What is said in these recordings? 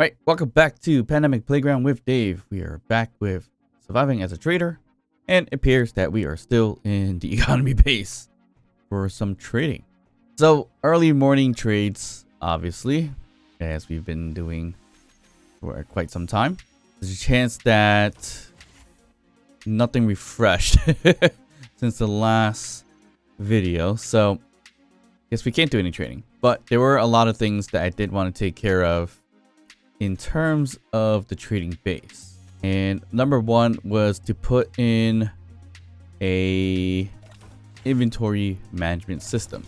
Right, welcome back to Pandemic Playground with Dave. We are back with surviving as a trader, and it appears that we are still in the economy base for some trading. So, early morning trades, obviously, as we've been doing for quite some time. There's a chance that nothing refreshed since the last video, so guess we can't do any trading. But there were a lot of things that I did want to take care of in terms of the trading base. And number one was to put in a inventory management system.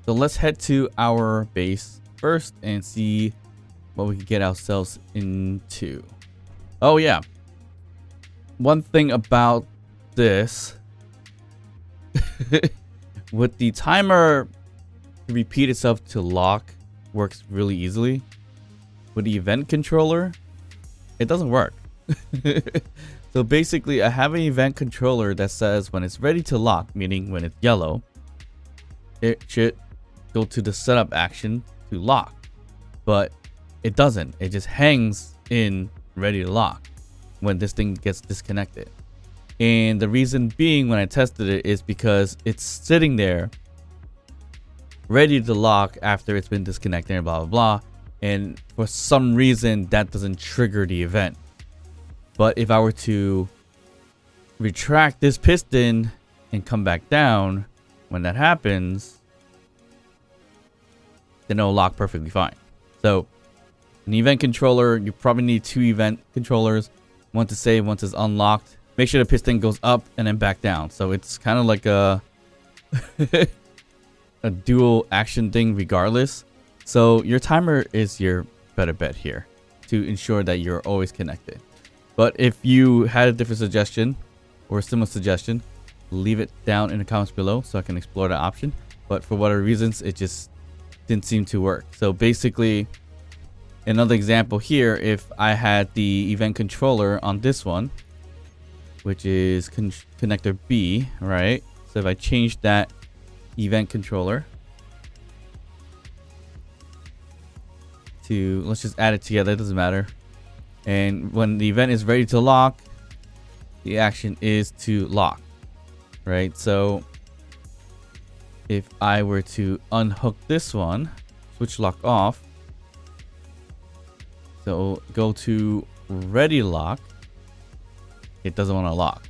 So let's head to our base first and see what we can get ourselves into. Oh yeah, one thing about this with the timer to repeat itself to lock works really easily. With the event controller, it doesn't work. So basically, I have an event controller that says when it's ready to lock, meaning when it's yellow, it should go to the setup action to lock. But it doesn't. It just hangs in ready to lock when this thing gets disconnected. And the reason being, when I tested it, is because it's sitting there ready to lock after it's been disconnected and blah blah blah, and for some reason that doesn't trigger the event. But if I were to retract this piston and come back down when that happens, then it'll lock perfectly fine. So an event controller, you probably need two event controllers, one to save, one to unlocked. Make sure the piston goes up and then back down, so it's kind of like a a dual action thing regardless. So your timer is your better bet here to ensure that you're always connected. But if you had a different suggestion or a similar suggestion, leave it down in the comments below so I can explore that option. But for whatever reasons, it just didn't seem to work. So basically, another example here, if I had the event controller on this one, which is connector B, right? So if I change that event controller to, let's just add it together, it doesn't matter. And when the event is ready to lock, the action is to lock, right? So if I were to unhook this one, switch lock off, so go to ready lock, it doesn't want to lock.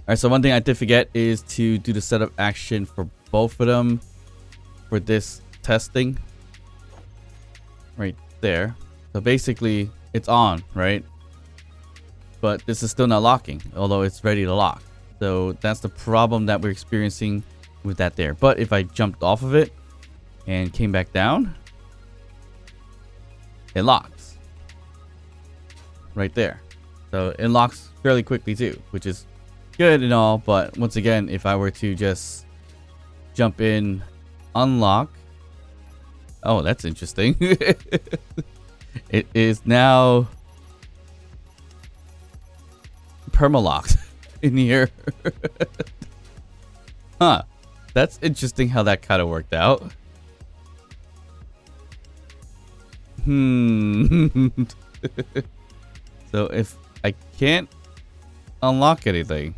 All right, so one thing I did forget is to do the setup action for both of them for this testing right there. So basically it's on, right? But this is still not locking, although it's ready to lock. So that's the problem that we're experiencing with that there. But if I jumped off of it and came back down, it locks right there. So it locks fairly quickly too, which is good and all. But once again, if I were to just jump in, unlock, oh, that's interesting. It is now permalocked in here. Huh, that's interesting how that kind of worked out. So if I can't unlock anything,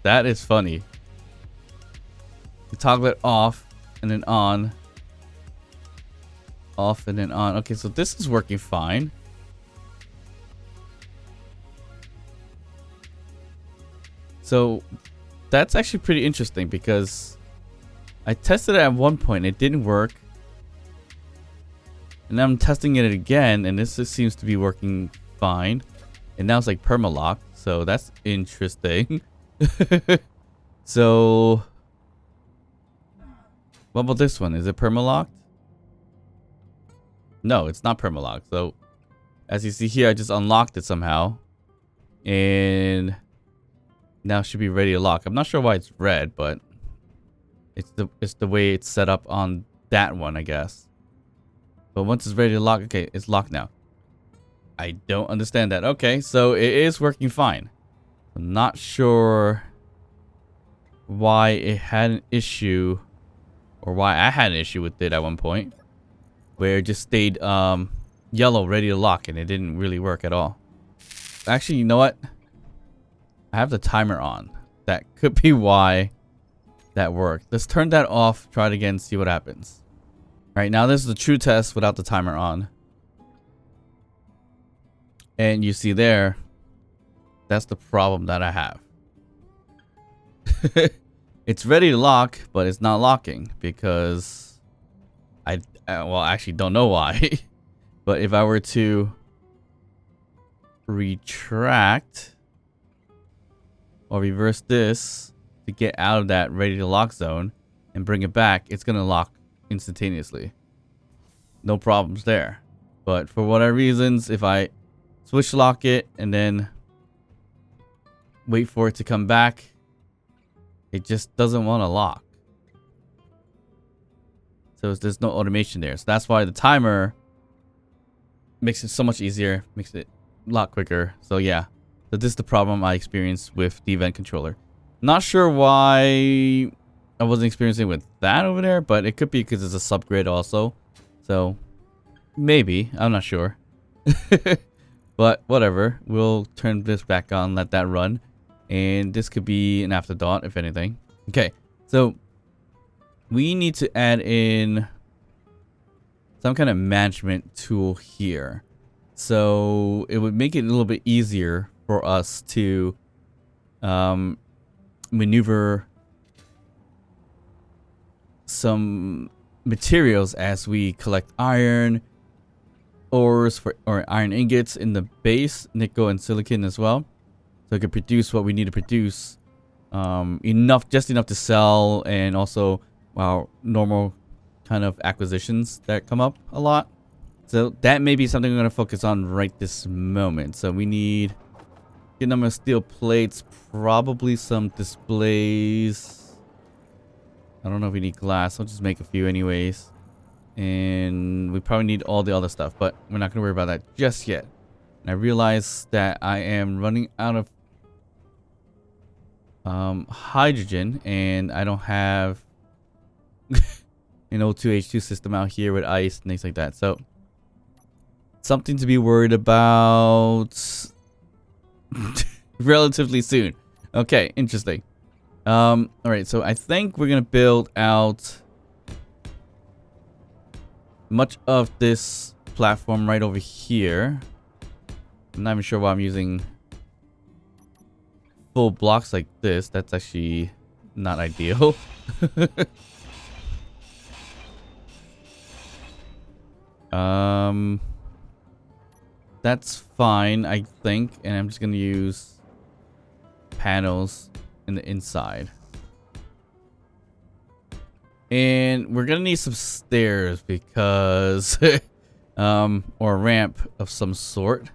that is funny. You toggle it off and then on, off and then on. Okay, so this is working fine. So that's actually pretty interesting because I tested it at one point, it didn't work, and now I'm testing it again and this just seems to be working fine, and now it's like permalock, so that's interesting. So what about this one? Is it permalocked? No, it's not permalocked. So as you see here, I just unlocked it somehow, and now it should be ready to lock. I'm not sure why it's red, but it's the way it's set up on that one, I guess. But once it's ready to lock, okay, it's locked now. I don't understand that. Okay, so it is working fine. I'm not sure why it had an issue, or why I had an issue with it at one point. where it just stayed yellow, ready to lock, and it didn't really work at all. Actually, you know what? I have the timer on. That could be why that worked. Let's turn that off, try it again, see what happens. Alright, now this is the true test without the timer on. And you see there, that's the problem that I have. It's ready to lock, but it's not locking because well, I actually don't know why. But if I were to retract or reverse this to get out of that ready to lock zone and bring it back, it's gonna lock instantaneously. No problems there. But for whatever reasons, if I switch lock it and then wait for it to come back, it just doesn't want to lock. So there's no automation there. So that's why the timer makes it so much easier, makes it a lot quicker. So yeah, so this is the problem I experienced with the event controller. Not sure why I wasn't experiencing with that over there, but it could be because it's a subgrid also. So maybe, I'm not sure. But whatever, we'll turn this back on, let that run. And this could be an afterthought, if anything. Okay, so we need to add in some kind of management tool here. So it would make it a little bit easier for us to maneuver some materials as we collect iron, ores or iron ingots in the base, nickel and silicon as well. So it can produce what we need to produce, just enough to sell, and also normal kind of acquisitions that come up a lot. So that may be something we're going to focus on right this moment. So we need a good number of steel plates, probably some displays. I don't know if we need glass. I'll just make a few anyways. And we probably need all the other stuff, but we're not going to worry about that just yet. And I realize that I am running out of hydrogen, and I don't have an O2H2 system out here with ice and things like that. So something to be worried about relatively soon. Okay, interesting. All right, so I think we're gonna build out much of this platform right over here. I'm not even sure why I'm using full blocks like this. That's actually not ideal. That's fine, I think, and I'm just gonna use panels in the inside. And we're gonna need some stairs because or a ramp of some sort.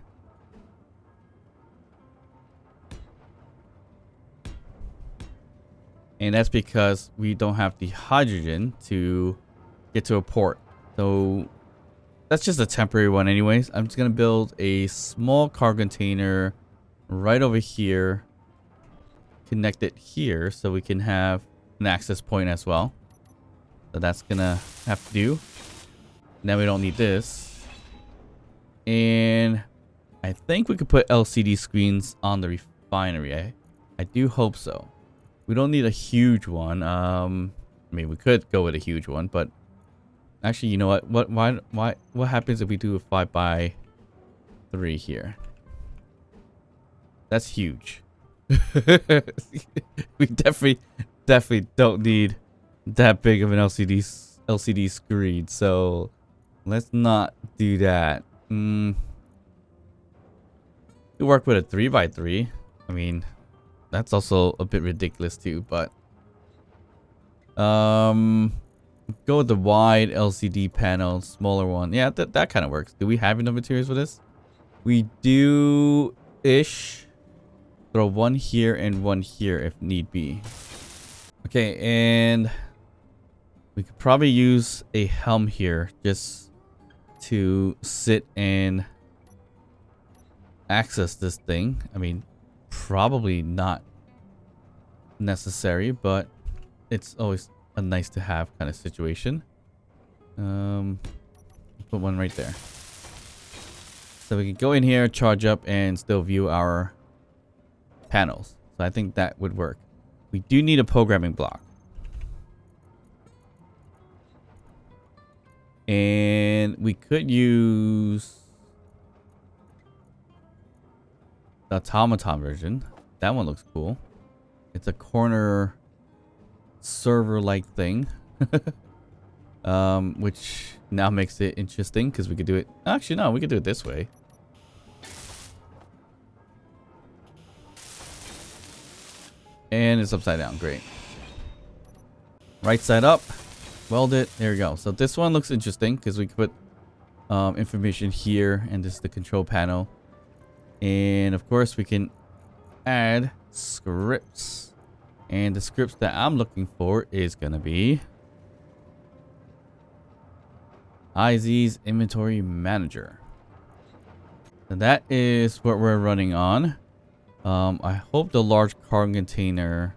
And that's because we don't have the hydrogen to get to a port. So that's just a temporary one anyways. I'm just going to build a small cargo container right over here. Connect it here so we can have an access point as well. So that's going to have to do. Now we don't need this. And I think we could put LCD screens on the refinery. I do hope so. We don't need a huge one. I mean, we could go with a huge one, but actually, you know what? What happens if we do a 5x3 here? That's huge. We definitely don't need that big of an LCD screen. So let's not do that. We work with a 3x3. I mean, that's also a bit ridiculous too, but go with the wide LCD panel, smaller one. Yeah, that kind of works. Do we have enough materials for this? We do-ish. Throw one here and one here if need be. Okay, and we could probably use a helm here just to sit and access this thing. I mean, probably not necessary, but it's always a nice to have kind of situation. put one right there. So we can go in here, charge up, and still view our panels. So I think that would work. We do need a programming block. And we could use the automaton version. That one looks cool. It's a corner server-like thing. Which now makes it interesting because we could do it. Actually, no, we could do it this way. And it's upside down. Great. Right side up. Weld it. There we go. So this one looks interesting because we could put information here, and this is the control panel. And of course, we can add scripts. And the scripts that I'm looking for is going to be IZ's Inventory Manager. And that is what we're running on. I hope the large cargo container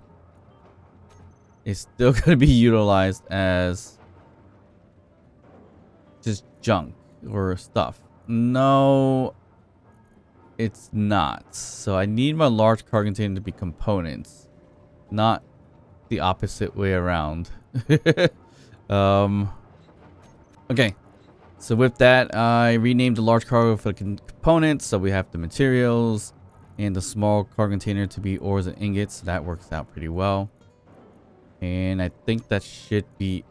is still going to be utilized as just junk or stuff. No, it's not. So I need my large cargo container to be components, not the opposite way around. Okay. So with that, I renamed the large cargo for the components. So we have the materials and the small cargo container to be ores and ingots. So that works out pretty well. And I think that should be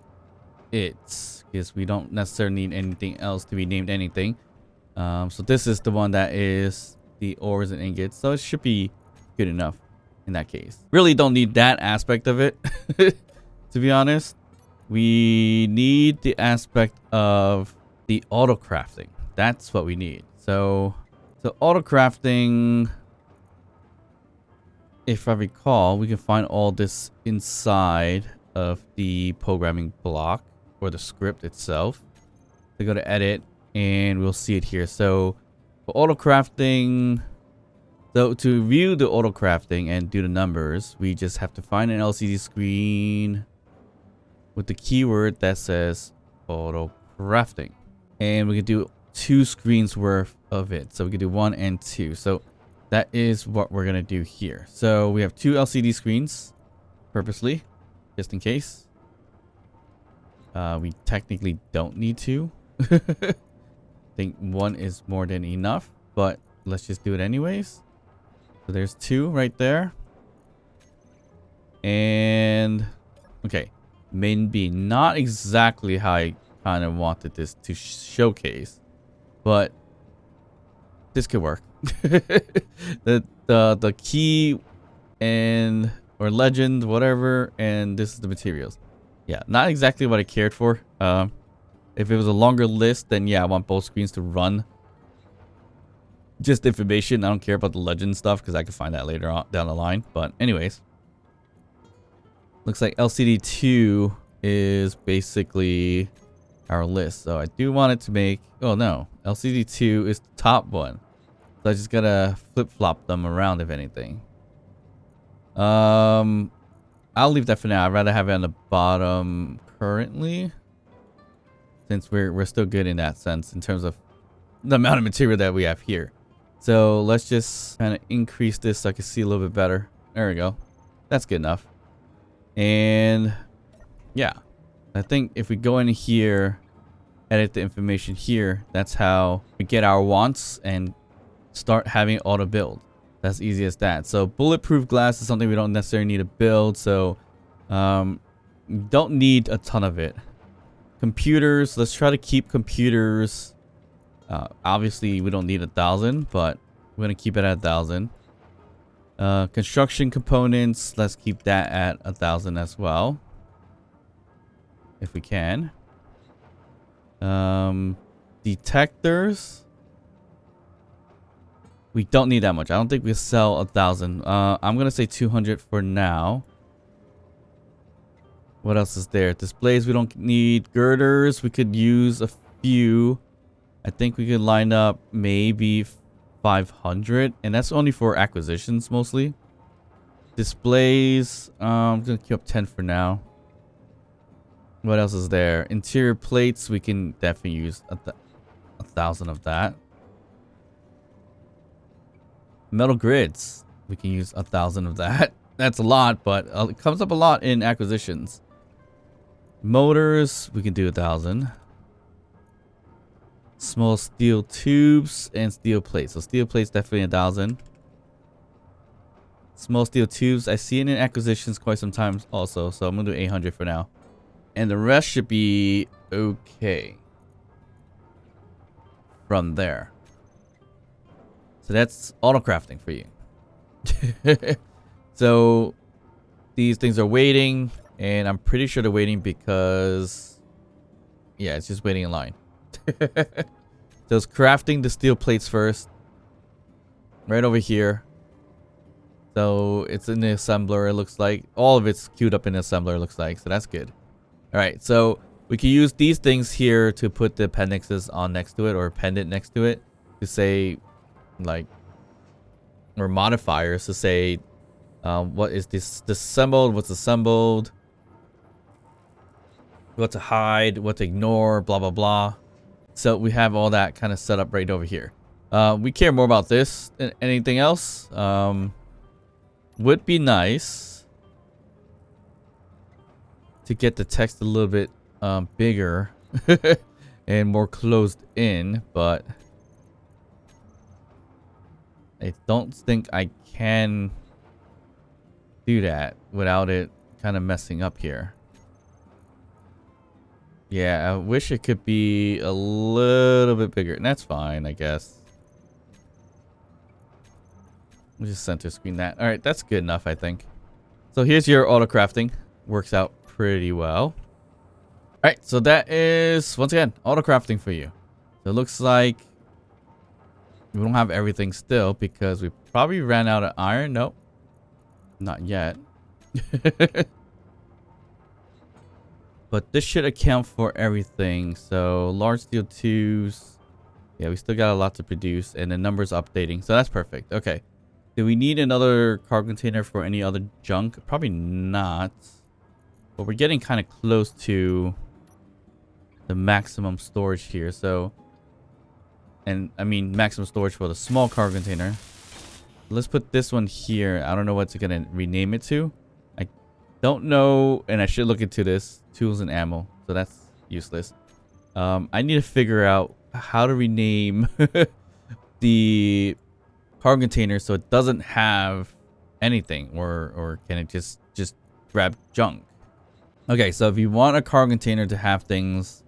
it, because we don't necessarily need anything else to be named anything. So this is the one that is the ores and ingots. So it should be good enough in that case. Really don't need that aspect of it, to be honest. We need the aspect of the auto crafting. That's what we need. So auto crafting, if I recall, we can find all this inside of the programming block or the script itself. So go to edit and we'll see it here. So for auto crafting, so to view the auto crafting and do the numbers, we just have to find an LCD screen with the keyword that says auto crafting. And we can do 2 screens worth of it. So we can do 1 and 2. So that is what we're going to do here. So we have 2 LCD screens purposely, just in case. We technically don't need 2. I think 1 is more than enough, but let's just do it anyways. So there's 2 right there. And okay, maybe not exactly how I kind of wanted this to showcase, but this could work. the key and or legend, whatever, and this is the materials. Yeah, not exactly what I cared for. If it was a longer list, then yeah, I want both screens to run just information. I don't care about the legend stuff because I can find that later on down the line. But anyways, looks like LCD2 is basically our list. So I do want it to make, oh no, LCD2 is the top one. So I just gotta flip-flop them around if anything. I'll leave that for now. I'd rather have it on the bottom currently, since we're still good in that sense in terms of the amount of material that we have here. So let's just kind of increase this so I can see a little bit better. There we go. That's good enough. And yeah, I think if we go in here, edit the information here, that's how we get our wants and start having auto build. That's easy as that. So bulletproof glass is something we don't necessarily need to build. So don't need a ton of it. Computers, let's try to keep computers. Obviously we don't need 1,000, but we're gonna keep it at 1,000. Construction components, let's keep that at 1,000 as well, if we can. Detectors, we don't need that much. I don't think we sell 1,000. I'm gonna say 200 for now. What else is there? Displays, we don't need. Girders, we could use a few. I think we could line up maybe 500, and that's only for acquisitions mostly. Displays, I'm gonna keep up 10 for now. What else is there? Interior plates, we can definitely use 1,000 of that. Metal grids. We can use 1,000 of that. That's a lot, but it comes up a lot in acquisitions. Motors, we can do 1,000. Small steel tubes and steel plates. So steel plates definitely 1,000. Small steel tubes, I see it in acquisitions quite sometimes also. So I'm gonna do 800 for now. And the rest should be okay from there. So that's auto crafting for you. So these things are waiting, and I'm pretty sure they're waiting because, yeah, it's just waiting in line. So it's crafting the steel plates first, right over here. So it's in the assembler. It looks like all of it's queued up in the assembler. It looks like, so that's good. All right, so we can use these things here to put the appendixes on next to it, or pendant next to it, to say, like, or modifiers to say, what is this disassembled, what's assembled, what to hide, what to ignore, blah blah blah. So we have all that kind of set up right over here. We care more about this than anything else. Would be nice to get the text a little bit bigger and more closed in, but I don't think I can do that without it kind of messing up here. Yeah, I wish it could be a little bit bigger, and that's fine, I guess. We'll just center screen that. All right, that's good enough, I think. So here's your auto crafting. Works out pretty well. All right, so that is, once again, auto crafting for you. So it looks like we don't have everything still because we probably ran out of iron. Nope, not yet. But this should account for everything. So large steel tubes. Yeah, we still got a lot to produce, and the numbers updating. So that's perfect. Okay. Do we need another cargo container for any other junk? Probably not. But we're getting kind of close to the maximum storage here. So, and I mean maximum storage for the small cargo container. Let's put this one here. I don't know what to gonna rename it to. I don't know, and I should look into this. Tools and ammo. So that's useless. I need to figure out how to rename the cargo container so it doesn't have anything, or can it just grab junk. Okay, so if you want a cargo container to have things,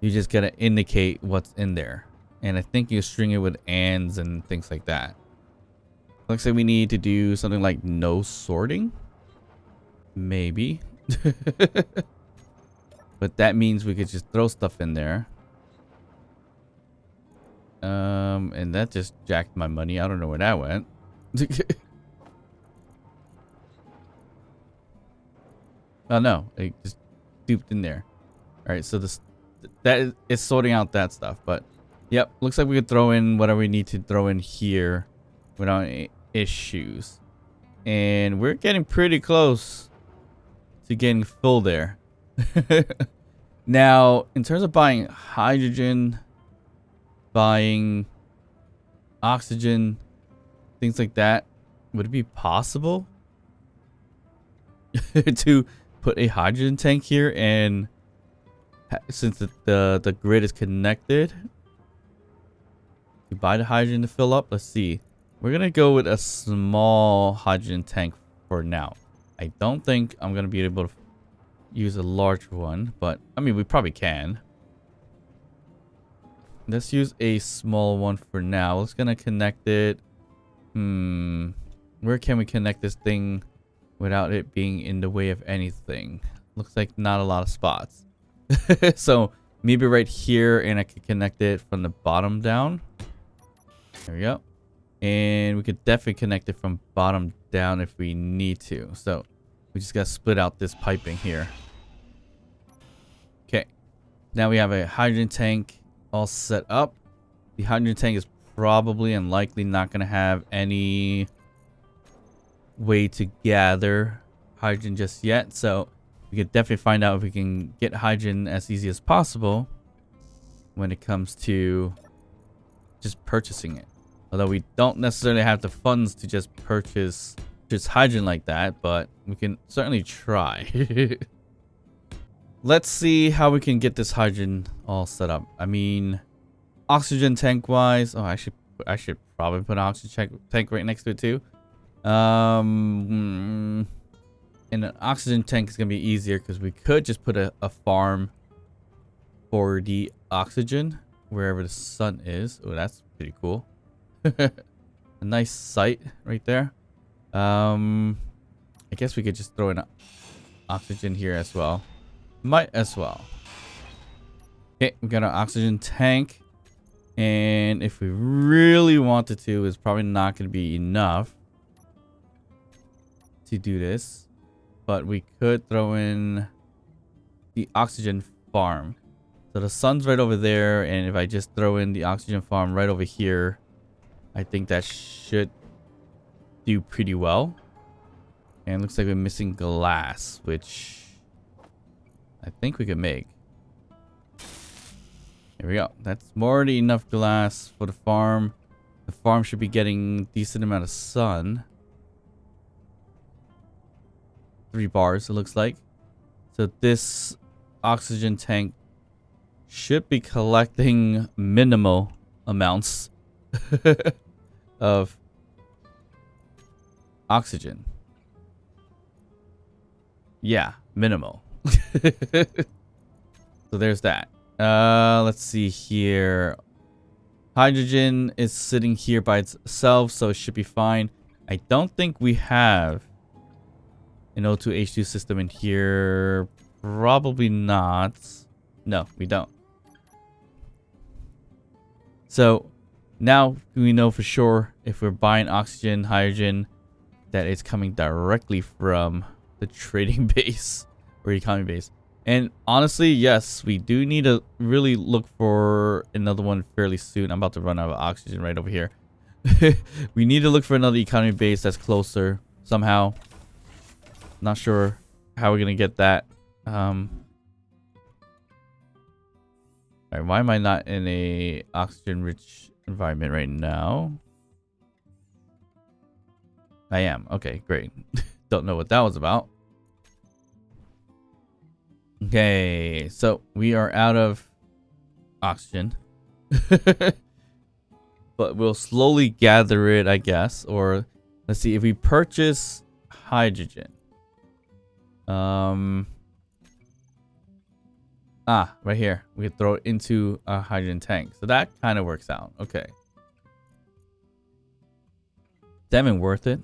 you just gotta indicate what's in there, and I think you string it with ands and things like that. Looks like we need to do something like no sorting, maybe. But that means we could just throw stuff in there. And that just jacked my money. I don't know where that went. Oh no, it just duped in there. All right, so that is sorting out that stuff. But yep, looks like we could throw in whatever we need to throw in here without any issues. And we're getting pretty close to getting full there. Now, in terms of buying hydrogen, buying oxygen, things like that, would it be possible to put a hydrogen tank here? And since the grid is connected, you buy the hydrogen to fill up. Let's see, we're gonna go with a small hydrogen tank for now. I don't think I'm gonna be able to use a large one, but I mean, we probably can. Let's use a small one for now. Let's gonna connect it. Where can we connect this thing without it being in the way of anything? Looks like not a lot of spots. So maybe right here, and I could connect it from the bottom down. There we go. And we could definitely connect it from bottom down if we need to. So we just gotta split out this piping here. Okay. Now we have a hydrogen tank all set up. The hydrogen tank is probably and likely not gonna have any way to gather hydrogen just yet. So we could definitely find out if we can get hydrogen as easy as possible when it comes to just purchasing it. Although we don't necessarily have the funds to just purchase hydrogen like that, but we can certainly try. Let's see how we can get this hydrogen all set up. I mean, oxygen tank wise, oh, I should probably put an oxygen tank right next to it too. And an oxygen tank is gonna be easier because we could just put a farm for the oxygen wherever the sun is. Oh, that's pretty cool. A nice site right there. I guess we could just throw in oxygen here as well. Might as well. Okay, we got an oxygen tank. And if we really wanted to, it's probably not going to be enough to do this. But we could throw in the oxygen farm. So the sun's right over there. And if I just throw in the oxygen farm right over here, I think that should do pretty well. And it looks like we're missing glass, which I think we could make. There we go. That's more than enough glass for the farm. The farm should be getting a decent amount of sun. 3 bars, it looks like. So this oxygen tank should be collecting minimal amounts of oxygen. Yeah, minimal. So there's that. Let's see here. Hydrogen is sitting here by itself, so it should be fine. I don't think we have an O2H2 system in here. Probably not. No, we don't. So now we know for sure if we're buying oxygen, hydrogen, that it's coming directly from the trading base or economy base. And honestly, yes, we do need to really look for another one fairly soon. I'm about to run out of oxygen right over here. We need to look for another economy base that's closer somehow. Not sure how we're going to get that. Alright, why am I not in a oxygen-rich environment right now? I am. Okay, great. Don't know what that was about. Okay, so we are out of oxygen. But we'll slowly gather it, I guess. Or let's see, if we purchase hydrogen. Right here. We can throw it into a hydrogen tank. So that kind of works out. Okay. Damn it, worth it.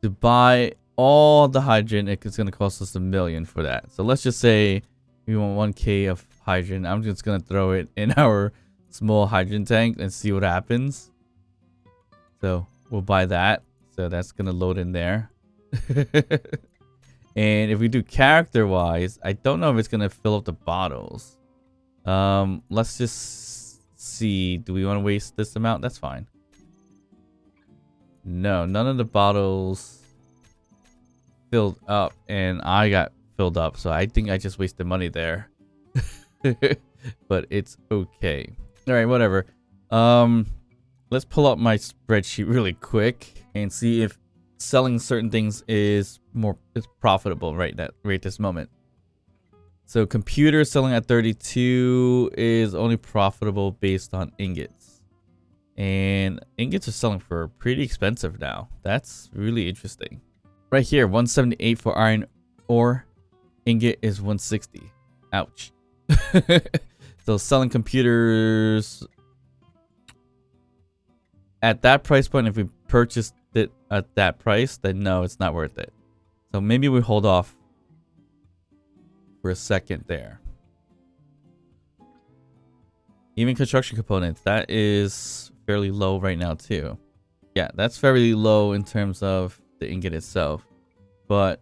To buy all the hydrogen, it's going to cost us $1 million for that. So let's just say we want 1K of hydrogen. I'm just going to throw it in our small hydrogen tank and see what happens. So we'll buy that. So that's going to load in there. And if we do character wise, I don't know if it's going to fill up the bottles. Let's just see. Do we want to waste this amount? That's fine. No, none of the bottles filled up, and I got filled up, so I think I just wasted money there. But it's okay. All right, whatever. Let's pull up my spreadsheet really quick and see if selling certain things is profitable right this moment. So computer selling at 32 is only profitable based on ingots. And ingots are selling for pretty expensive now. That's really interesting. Right here, 178 for iron ore. Ingot is 160. Ouch. So selling computers at that price point, if we purchased it at that price, then no, it's not worth it. So maybe we hold off for a second there. Even construction components, that is fairly low right now too. Yeah, that's fairly low in terms of the ingot itself. But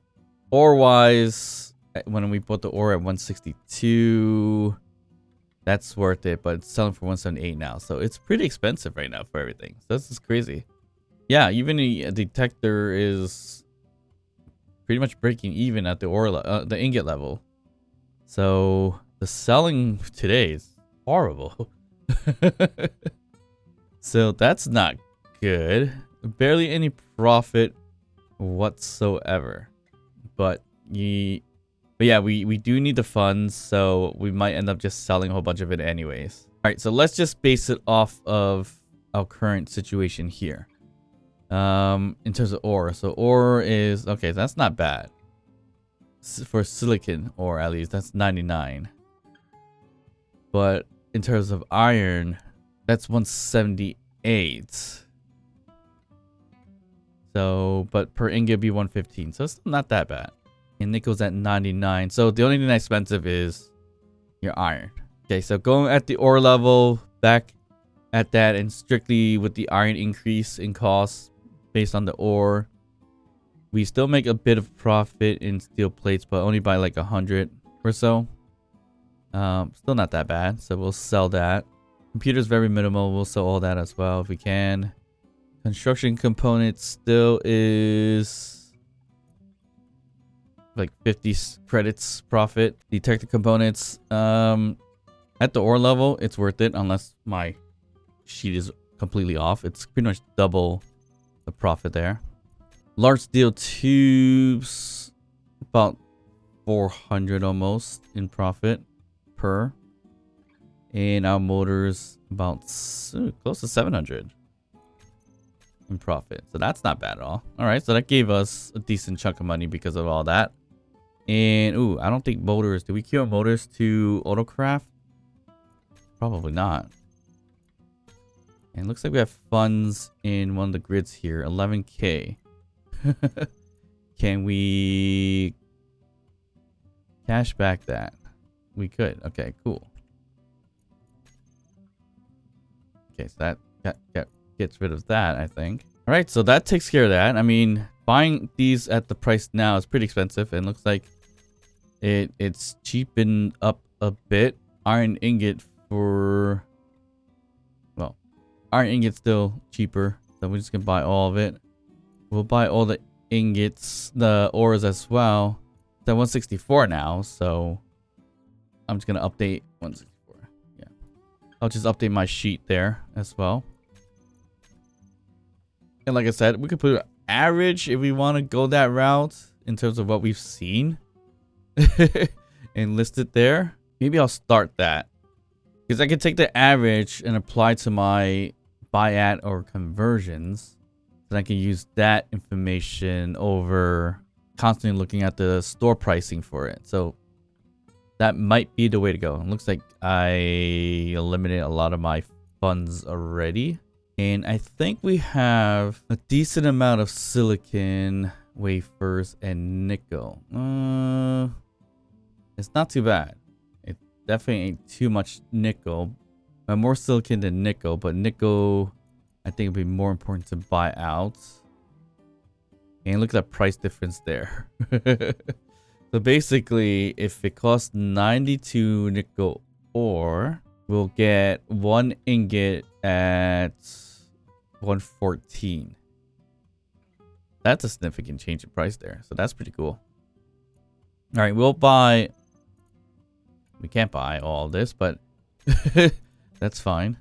ore wise, when we bought the ore at 162, that's worth it, but it's selling for 178 now. So it's pretty expensive right now for everything. So this is crazy. Yeah, even the detector is pretty much breaking even at the ore the ingot level. So the selling today is horrible. So that's not good. Barely any profit whatsoever. But yeah, we do need the funds, so we might end up just selling a whole bunch of it anyways. All right, so let's just base it off of our current situation here. In terms of ore, so ore is okay. That's not bad for silicon ore, at least that's 99. But in terms of iron, that's 178. So, but per ingot be 115, so it's not that bad. And nickel's at 99. So the only thing that's expensive is your iron. Okay, so going at the ore level, back at that, and strictly with the iron increase in cost based on the ore, we still make a bit of profit in steel plates, but only by like 100 or so. Still not that bad, so we'll sell that. Computer's very minimal, we'll sell all that as well if we can. Construction components still is like 50 credits profit. Detector components, at the ore level, it's worth it unless my sheet is completely off. It's pretty much double the profit there. Large steel tubes, about 400 almost in profit per. And our motors about close to 700 in profit. So that's not bad at all. All right, so that gave us a decent chunk of money because of all that. And ooh, I don't think motors. Do we queue our motors to autocraft? Probably not. And it looks like we have funds in one of the grids here. 11K. Can we cash back that? We could. Okay, cool. Okay, so that gets rid of that, I think. All right, so that takes care of that. I mean, buying these at the price now is pretty expensive, and looks like it's cheapened up a bit. Iron ingot for, well, iron ingot's still cheaper, so we're just gonna buy all of it. We'll buy all the ingots, the ores as well. It's at 164 now, so I'm just gonna update 164. Yeah, I'll just update my sheet there as well. And like I said, we could put average if we want to go that route in terms of what we've seen and list it there. Maybe I'll start that because I can take the average and apply to my buy at or conversions. Then I can use that information over constantly looking at the store pricing for it. So that might be the way to go. It looks like I eliminated a lot of my funds already. And I think we have a decent amount of silicon, wafers, and nickel. It's not too bad. It definitely ain't too much nickel. More silicon than nickel, but nickel I think would be more important to buy out. And look at that price difference there. So basically, if it costs 92 nickel ore, we'll get one ingot at 114. That's a significant change in price there. So that's pretty cool. All right, we'll buy. We can't buy all this, but that's fine.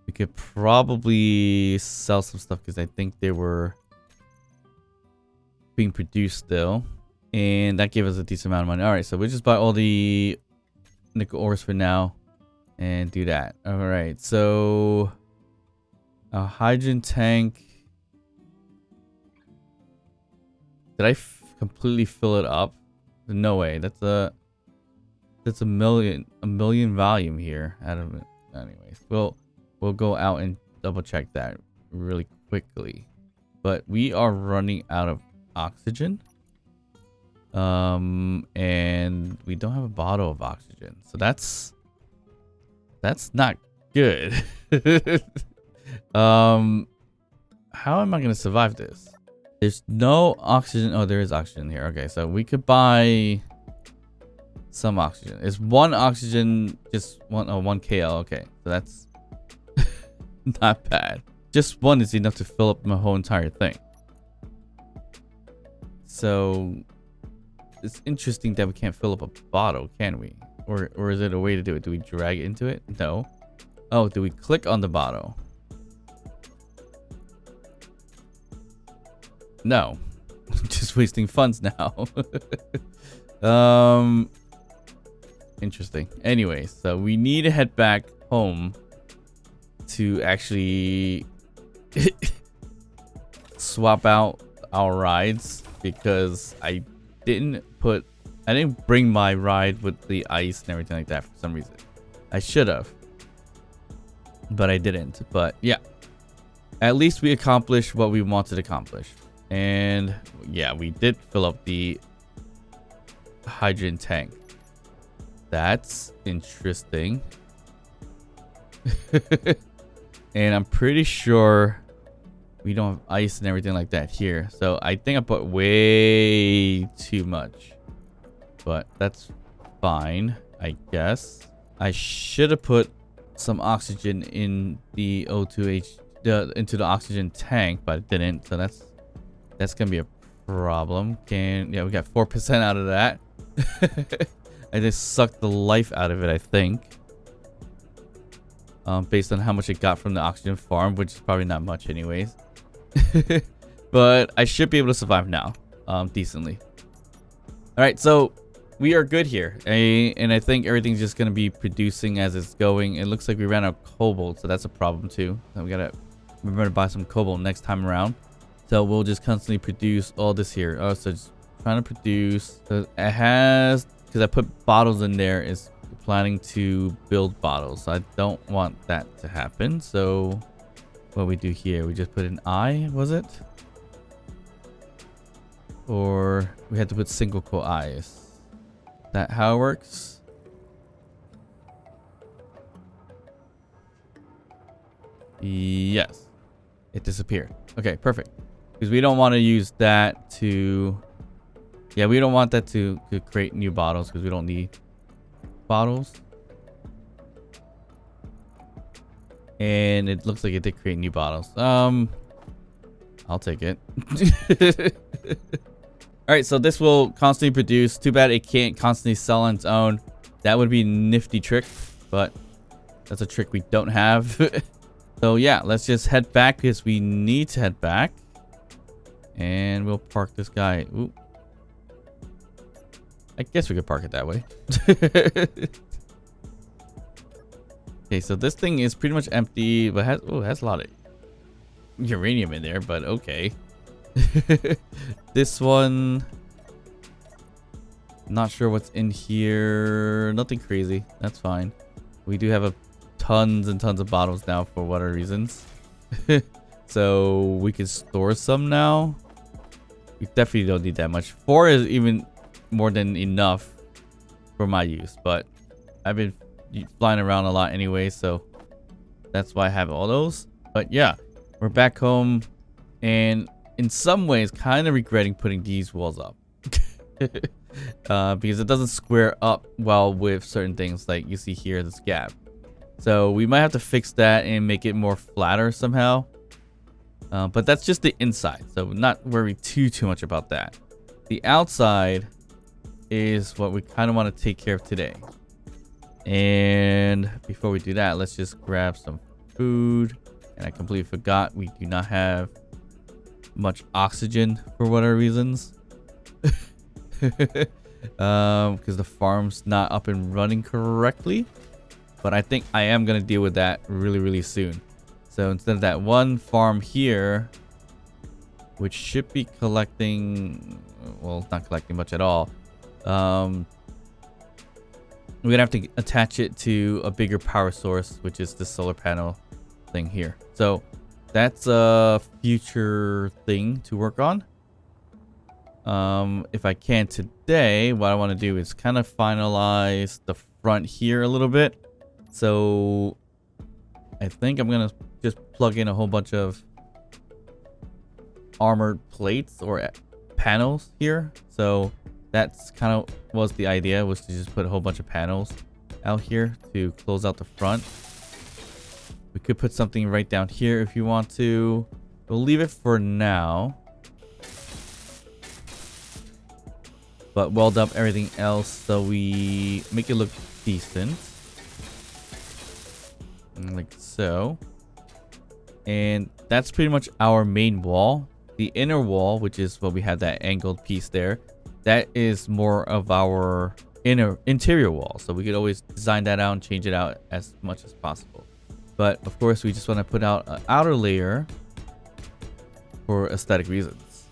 We could probably sell some stuff because I think they were being produced still. And that gave us a decent amount of money. All right, so we'll just buy all the nickel ores for now and do that. All right, so a hydrogen tank. Did I completely fill it up? No way. That's a million volume here out of it. Anyways, we'll go out and double check that really quickly. But we are running out of oxygen. And we don't have a bottle of oxygen, so that's not good. How am I gonna survive this? There's no oxygen. Oh, there is oxygen here. Okay, so we could buy some oxygen. It's one oxygen, just one KL. Okay, so that's not bad. Just one is enough to fill up my whole entire thing. So it's interesting that we can't fill up a bottle, can we? Or is it a way to do it? Do we drag it into it? No. Oh, do we click on the bottle? No. Just wasting funds now. Interesting. Anyway, so we need to head back home to actually swap out our rides, because I didn't bring my ride with the ice and everything like that for some reason. I should have, but I didn't. But yeah, at least we accomplished what we wanted to accomplish. And yeah, we did fill up the hydrogen tank. That's interesting. And I'm pretty sure we don't have ice and everything like that here. So I think I put way too much. But that's fine, I guess. I should have put some oxygen in the O2H into the oxygen tank, but I didn't. So that's gonna be a problem. Yeah, we got 4% out of that. I just sucked the life out of it, I think. Based on how much it got from the oxygen farm, which is probably not much anyways. But I should be able to survive now, decently. All right, so we are good here. And I think everything's just going to be producing as it's going. It looks like we ran out of cobalt, so that's a problem too. So we got to remember to buy some cobalt next time around. So we'll just constantly produce all this here. Oh, so just trying to produce. So it has, because I put bottles in there, is planning to build bottles. So I don't want that to happen. So what we do here, we just put an I, was it? Or we had to put single quote I's. That how it works? Yes. It disappeared. Okay, perfect. Because we don't want to use that to... Yeah, we don't want that to create new bottles, because we don't need bottles. And it looks like it did create new bottles. I'll take it. All right, so this will constantly produce. Too bad it can't constantly sell on its own. That would be a nifty trick, but that's a trick we don't have. So yeah, let's just head back, because we need to head back. And we'll park this guy. Ooh. I guess we could park it that way. Okay, so this thing is pretty much empty, but has a lot of uranium in there, but okay. This one, not sure what's in here. Nothing crazy. That's fine. We do have tons and tons of bottles now for whatever reasons. So we can store some now. We definitely don't need that much. 4 is even more than enough for my use, but I've been flying around a lot anyway, so that's why I have all those. But yeah, we're back home, and in some ways kind of regretting putting these walls up. Because it doesn't square up well with certain things, like you see here, this gap. So we might have to fix that and make it more flatter somehow. But that's just the inside, so not worry too much about that. The outside is what we kind of want to take care of today. And before we do that, let's just grab some food. And I completely forgot we do not have much oxygen for whatever reasons. Because the farm's not up and running correctly. But I think I am going to deal with that really soon. So instead of that one farm here, which should be collecting, well, it's not collecting much at all. We're gonna have to attach it to a bigger power source, which is the solar panel thing here. So that's a future thing to work on. If I can today, what I want to do is kind of finalize the front here a little bit. So I think I'm gonna just plug in a whole bunch of armored plates or panels here. So that's kind of was the idea, was to just put a whole bunch of panels out here to close out the front. We could put something right down here if you want to. We'll leave it for now, but weld up everything else so we make it look decent. like so. And that's pretty much our main wall. The inner wall, which is what we had that angled piece there, that is more of our interior wall. So we could always design that out and change it out as much as possible. But of course, we just want to put out an outer layer for aesthetic reasons.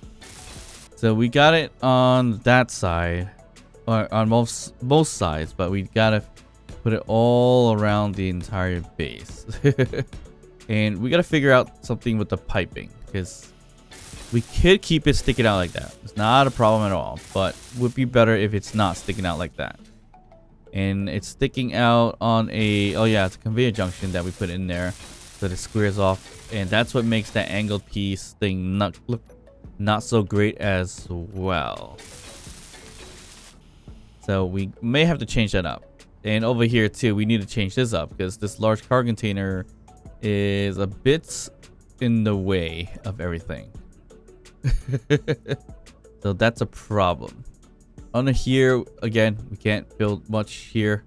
So we got it on that side, or on most sides, but we gotta put it all around the entire base. And we gotta figure out something with the piping, because we could keep it sticking out like that. It's not a problem at all, but would be better if it's not sticking out like that. And it's sticking out on a, oh yeah, it's a conveyor junction that we put in there so that it squares off. And that's what makes that angled piece thing look not so great as well. So we may have to change that up. And over here too, we need to change this up because this large car container is a bit in the way of everything. So that's a problem. Under here, again, we can't build much here,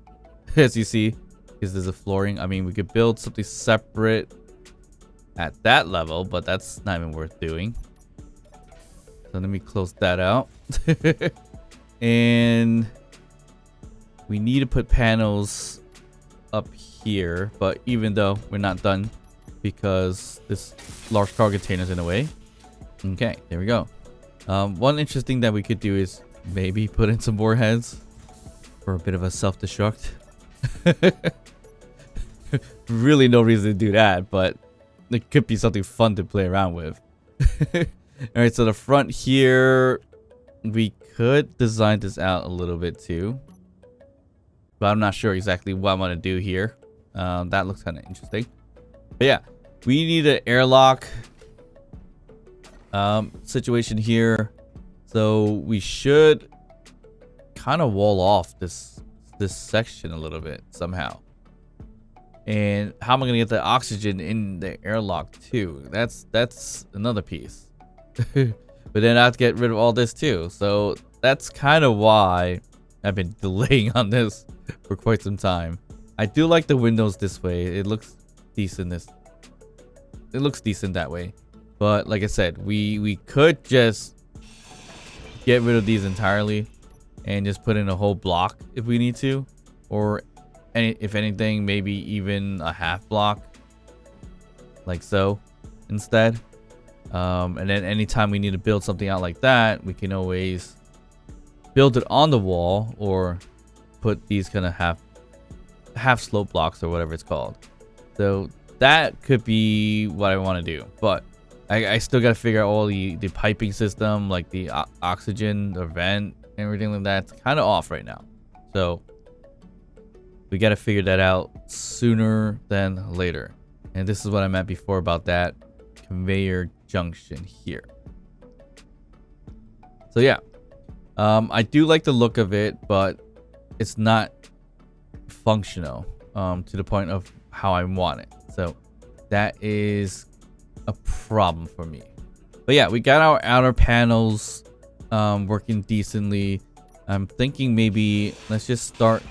as you see, because there's a flooring. I mean, we could build something separate at that level, but that's not even worth doing. So let me close that out. And we need to put panels up here, but even though we're not done because this large car container is in the way. Okay, there we go. One interesting thing that we could do is maybe put in some more heads for a bit of a self-destruct. Really no reason to do that, but it could be something fun to play around with. Alright, so the front here, we could design this out a little bit too, but I'm not sure exactly what I'm going to do here. That looks kind of interesting. But yeah, we need an airlock situation here. So we should kind of wall off this section a little bit somehow. And how am I going to get the oxygen in the airlock too? That's another piece. But then I have to get rid of all this too. So that's kind of why I've been delaying on this for quite some time. I do like the windows this way. It looks decent. It looks decent that way. But like I said, we could just get rid of these entirely and just put in a whole block if we need to, or if anything, maybe even a half block, like so, instead. And then anytime we need to build something out like that, we can always build it on the wall or put these kind of half slope blocks or whatever it's called. So that could be what I want to do, but I still got to figure out all the piping system, like the oxygen, the vent, everything like that. It's kind of off right now. So we got to figure that out sooner than later. And this is what I meant before about that conveyor junction here. So yeah, I do like the look of it, but it's not functional to the point of how I want it. So that is a problem for me. But yeah, we got our outer panels working decently. I'm thinking maybe let's just start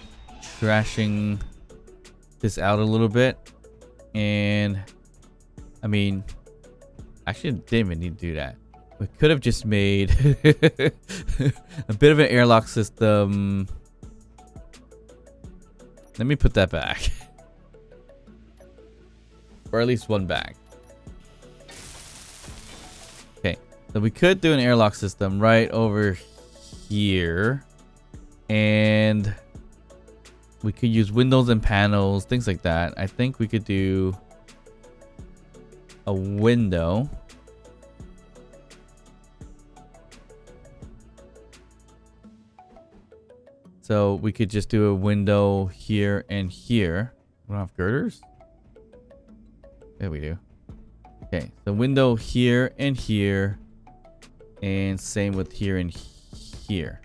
trashing this out a little bit. And I mean, actually didn't even need to do that. We could have just made a bit of an airlock system. Let me put that back. Or at least one back. Okay, so we could do an airlock system right over here. And we could use windows and panels, things like that. I think we could do a window. So we could just do a window here and here. We don't have girders? There we do. Okay, the window here and here. And same with here and here.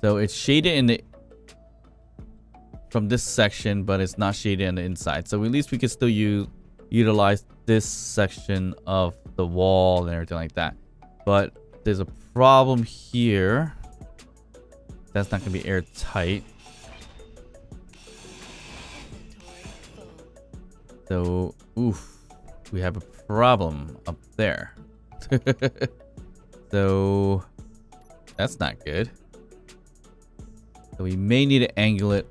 So it's shaded in the from this section, but it's not shaded on the inside. So at least we can still utilize this section of the wall and everything like that. But there's a problem here. That's not gonna be airtight. So, oof, we have a problem up there. So, that's not good. So we may need to angle it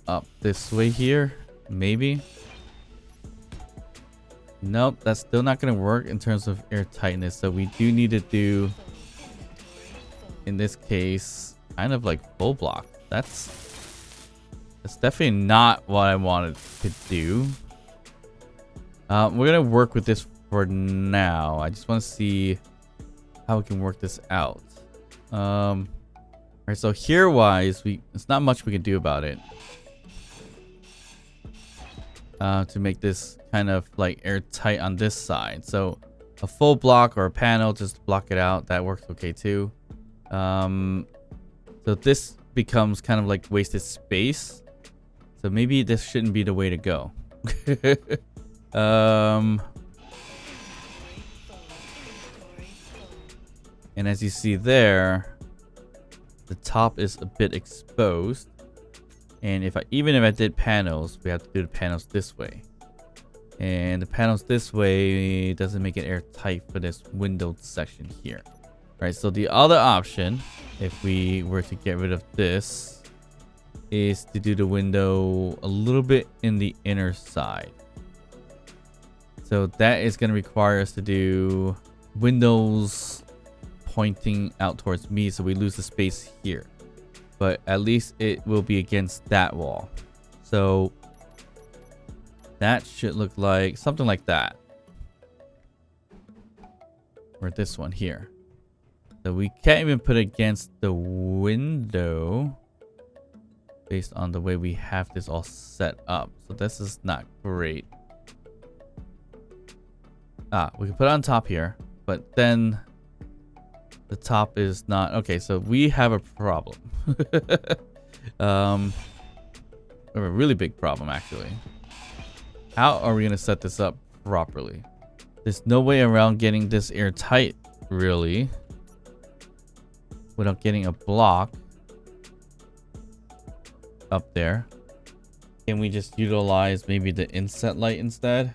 up this way here. Maybe. Nope, that's still not going to work in terms of air tightness. So we do need to do, in this case, kind of like full block. That's definitely not what I wanted to do. We're going to work with this for now. I just want to see how we can work this out. Alright, so here wise, it's not much we can do about it. To make this kind of like airtight on this side. So a full block or a panel, just block it out. That works okay too. So this becomes kind of like wasted space. So maybe this shouldn't be the way to go. And as you see there, the top is a bit exposed. And even if I did panels, we have to do the panels this way. And the panels this way doesn't make it airtight for this windowed section here. All right, so the other option, if we were to get rid of this, is to do the window a little bit in the inner side. So that is going to require us to do windows pointing out towards me, so we lose the space here. But at least it will be against that wall. So that should look like something like that. Or this one here. So we can't even put it against the window based on the way we have this all set up. So this is not great. We can put it on top here, but then the top is not okay. So we have a problem. We have a really big problem actually. How are we gonna set this up properly? There's no way around getting this airtight really without getting a block up there. Can we just utilize maybe the inset light instead?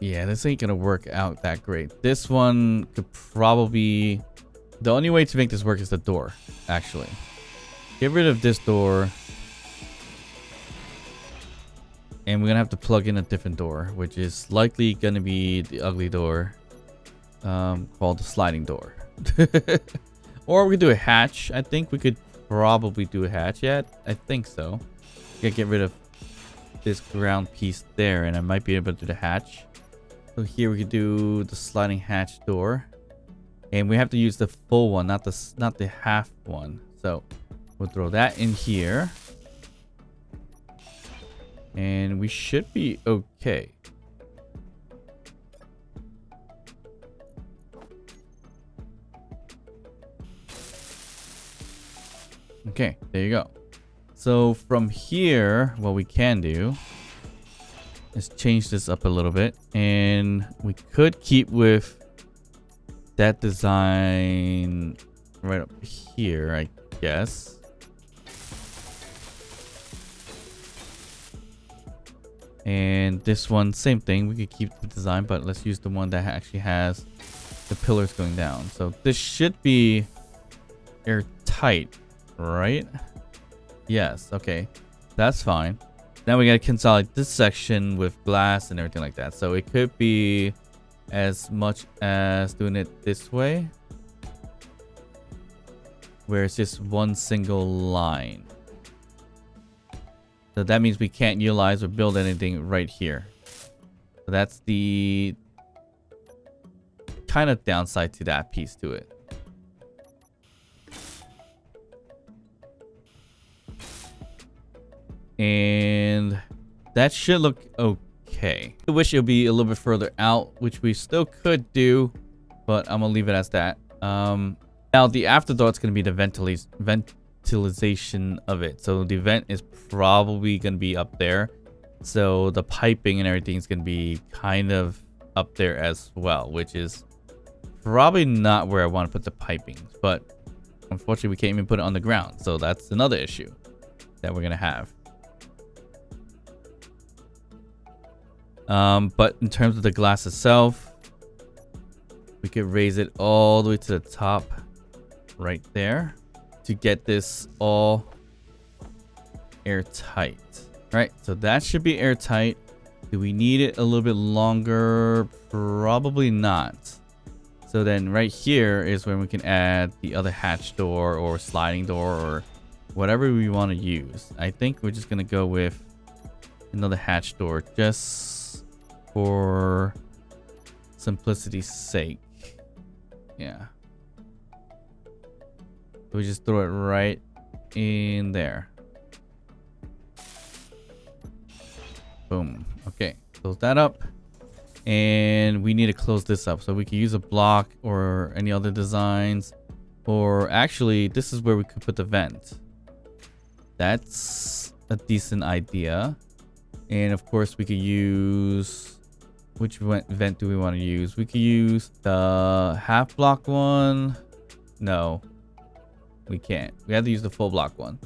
Yeah, this ain't gonna work out that great. This one could probably... The only way to make this work is the door, actually. Get rid of this door. And we're gonna have to plug in a different door, which is likely gonna be the ugly door. Called the sliding door. Or we could do a hatch. I think we could probably do a hatch. Yeah, I think so. Gotta get rid of this ground piece there, and I might be able to do the hatch. So here we could do the sliding hatch door, and we have to use the full one, not the half one. So we'll throw that in here, and we should be okay. Okay, there you go. So from here, what we can do is change this up a little bit, and we could keep with that design right up here, I guess. And this one, same thing. We could keep the design, but let's use the one that actually has the pillars going down. So this should be airtight, right? Yes, okay. That's fine. Now we gotta consolidate this section with glass and everything like that. So it could be as much as doing it this way, where it's just one single line. So that means we can't utilize or build anything right here. So that's the kind of downside to that piece to it. And that should look okay. I wish it would be a little bit further out, which we still could do, but I'm gonna leave it as that. Now the afterthought is gonna be the ventilation of it. So the vent is probably gonna be up there. So the piping and everything is gonna be kind of up there as well, which is probably not where I want to put the piping. But unfortunately, we can't even put it on the ground. So that's another issue that we're gonna have. But in terms of the glass itself, we could raise it all the way to the top right there to get this all airtight. All right, so that should be airtight. Do we need it a little bit longer? Probably not. So then right here is when we can add the other hatch door or sliding door or whatever we want to use. I think we're just going to go with another hatch door just for simplicity's sake. Yeah. So we just throw it right in there. Boom. Okay, close that up. And we need to close this up. So we can use a block or any other designs. Or actually, this is where we could put the vent. That's a decent idea. And of course, we could use... Which vent do we want to use? We could use the half block one. No, we can't. We have to use the full block one.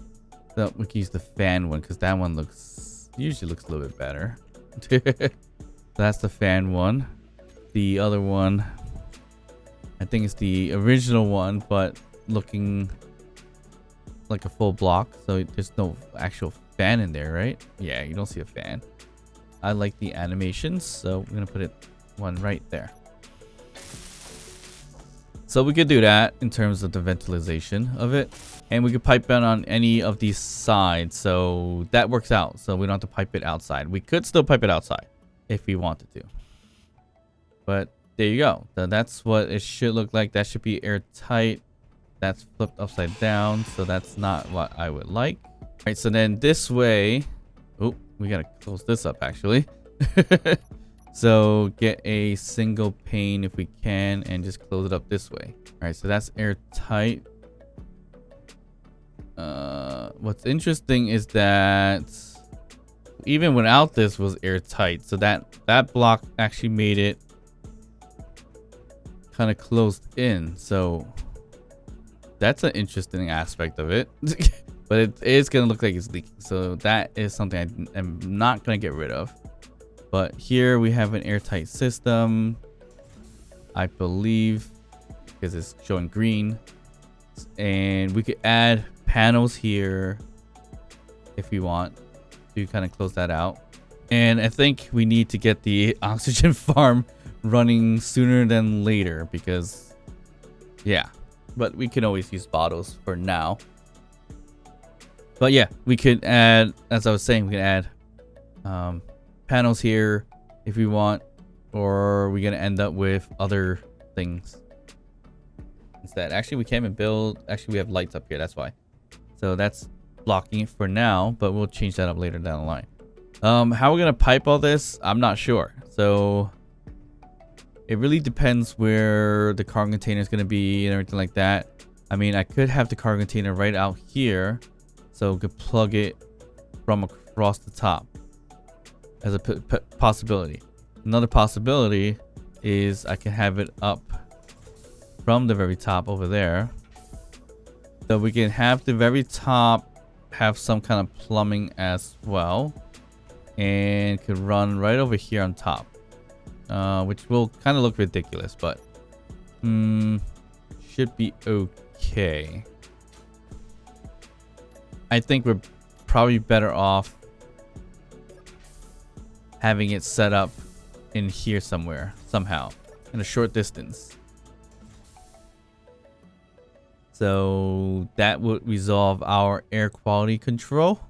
So we can use the fan one because that one usually looks a little bit better. That's the fan one. The other one, I think it's the original one, but looking like a full block. So there's no actual fan in there, right? Yeah, you don't see a fan. I like the animations, so we're gonna put it one right there. So we could do that in terms of the ventilation of it, and we could pipe it on any of these sides, so that works out. So we don't have to pipe it outside. We could still pipe it outside if we wanted to, but there you go. So that's what it should look like. That should be airtight. That's flipped upside down, so that's not what I would like. All right, so then this way, oh, we gotta close this up actually. So get a single pane if we can and just close it up this way. All right, so that's airtight. What's interesting is that even without this was airtight, so that block actually made it kind of closed in. So that's an interesting aspect of it. But it is going to look like it's leaking. So that is something I'm not going to get rid of. But here we have an airtight system, I believe, because it's showing green. And we could add panels here if we want to kind of close that out. And I think we need to get the oxygen farm running sooner than later because, yeah. But we can always use bottles for now. But yeah, we could add, as I was saying, we can add panels here if we want, or we're gonna end up with other things instead. Actually, we can't even build. Actually, we have lights up here. That's why. So that's blocking it for now, but we'll change that up later down the line. How we're gonna pipe all this, I'm not sure. So it really depends where the cargo container is gonna be and everything like that. I mean, I could have the cargo container right out here. So we could plug it from across the top as a possibility. Another possibility is I can have it up from the very top over there. So we can have the very top have some kind of plumbing as well. And could run right over here on top. Which will kind of look ridiculous, but should be okay. I think we're probably better off having it set up in here somewhere, somehow, in a short distance. So that would resolve our air quality control.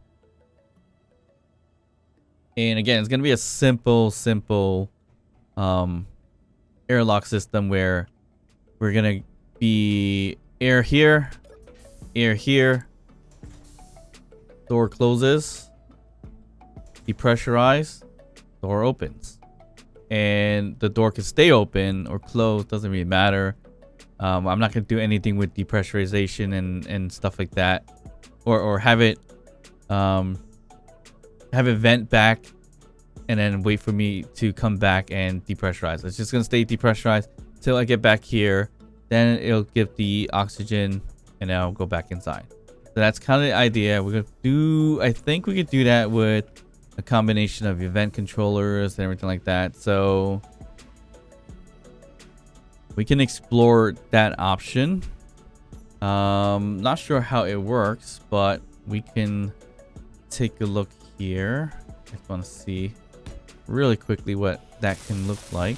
And again, it's going to be a simple airlock system where we're going to be air here, door closes, depressurize, door opens, and the door can stay open or closed, doesn't really matter. I'm not going to do anything with depressurization and stuff like that, or have it vent back and then wait for me to come back and depressurize. It's just going to stay depressurized till I get back here. Then it'll give the oxygen and then I'll go back inside. So that's kind of the idea. We're going to do, I think we could do that with a combination of event controllers and everything like that. So we can explore that option. Not sure how it works, but we can take a look here. I just want to see really quickly what that can look like.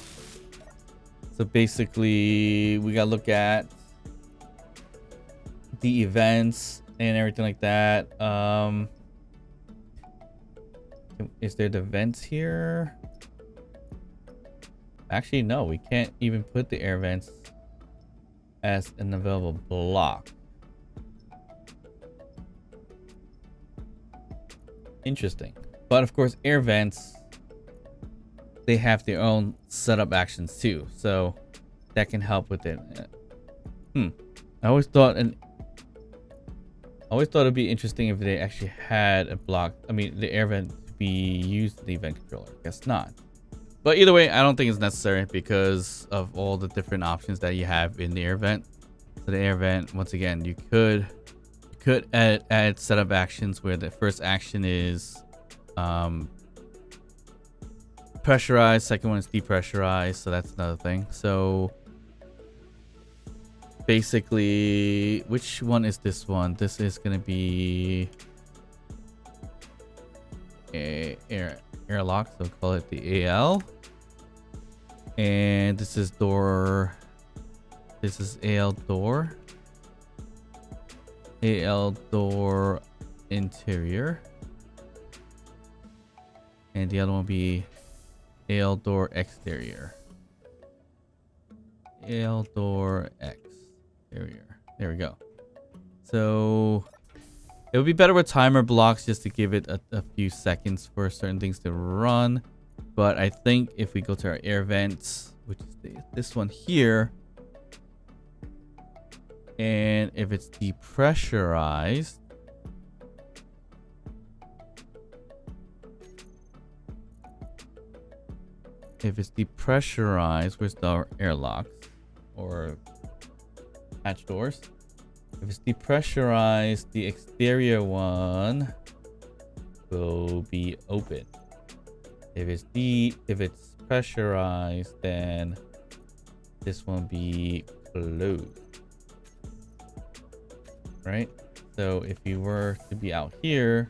So basically we gotta look at the events and everything like that. Is there the events here? Actually, no, we can't even put the air vents as an available block. Interesting. But of course, air vents, they have their own setup actions too, so that can help with it. I always thought it'd be interesting if they actually had a block. I mean, the air vent to be used in the event controller. Guess not. But either way, I don't think it's necessary because of all the different options that you have in the air vent. So the air vent, once again, you could add setup actions where the first action is pressurized, second one is depressurized, so that's another thing. So basically, which one is this one? This is gonna be a airlock, so call it the AL. And this is door. This is AL door. AL door interior. And the other one will be AL door exterior. AL door exterior. There we go. So it would be better with timer blocks just to give it a few seconds for certain things to run. But I think if we go to our air vents, which is this one here, and if it's depressurized, where's the airlocks or hatch doors? If it's depressurized, the exterior one will be open. If it's pressurized, then this one will be closed. Right? So if you were to be out here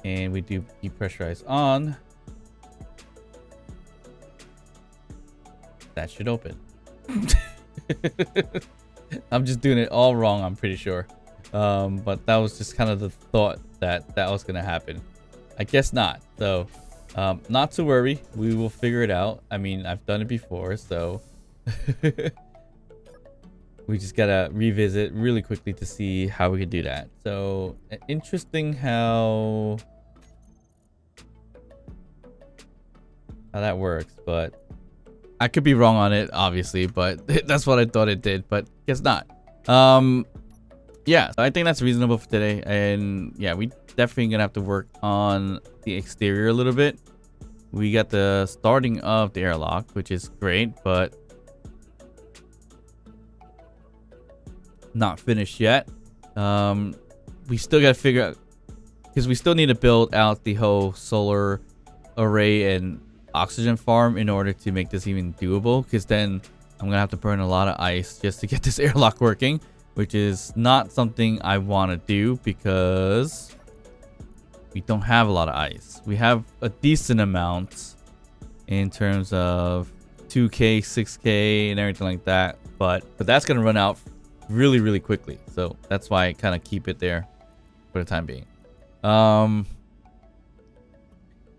and we do depressurize on, that should open. I'm just doing it all wrong, I'm pretty sure. But that was just kind of the thought that was gonna happen. I guess not. So not to worry, we will figure it out. I mean, I've done it before, so we just gotta revisit really quickly to see how we can do that. So interesting how that works, but I could be wrong on it, obviously, but that's what I thought it did, but guess not. Yeah, so I think that's reasonable for today. And yeah, we definitely gonna have to work on the exterior a little bit. We got the starting of the airlock, which is great, but not finished yet. We still gotta figure out, because we still need to build out the whole solar array and oxygen farm in order to make this even doable, because then I'm gonna have to burn a lot of ice just to get this airlock working, which is not something I want to do because we don't have a lot of ice. We have a decent amount in terms of 2K, 6K, and everything like that, but that's gonna run out really, really quickly. So that's why I kind of keep it there for the time being.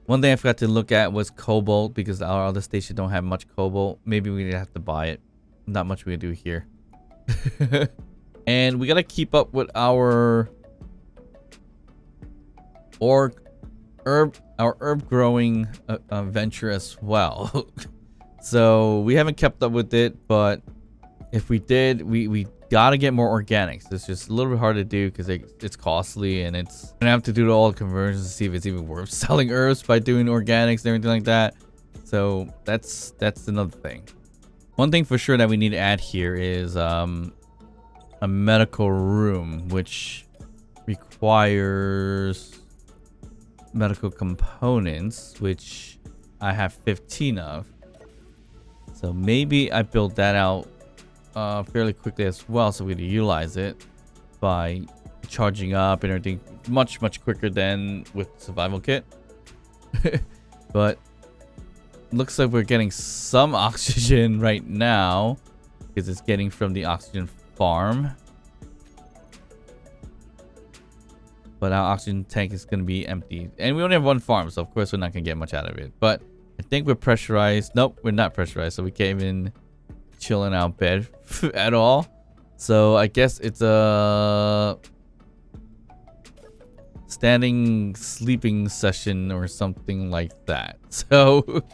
One thing I forgot to look at was cobalt, because our other station don't have much cobalt. Maybe we have to buy it. Not much we can do here. And we gotta keep up with our herb growing venture as well. So we haven't kept up with it, but if we did, we gotta get more organics. It's just a little bit hard to do because it's costly, and it's gonna have to do all the conversions to see if it's even worth selling herbs by doing organics and everything like that. So that's another thing. One thing for sure that we need to add here is a medical room, which requires medical components, which I have 15 of. So maybe I build that out fairly quickly as well, so we can utilize it by charging up and everything much quicker than with survival kit. But looks like we're getting some oxygen right now because it's getting from the oxygen farm. But our oxygen tank is going to be empty. And we only have one farm, so of course we're not going to get much out of it. But I think we're pressurized. Nope, we're not pressurized. So we can't even chill in our bed at all. So I guess it's a standing sleeping session or something like that. So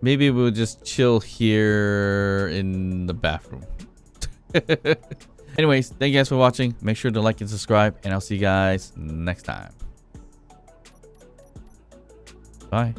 maybe we'll just chill here in the bathroom. Anyways, thank you guys for watching. Make sure to like and subscribe, and I'll see you guys next time. Bye.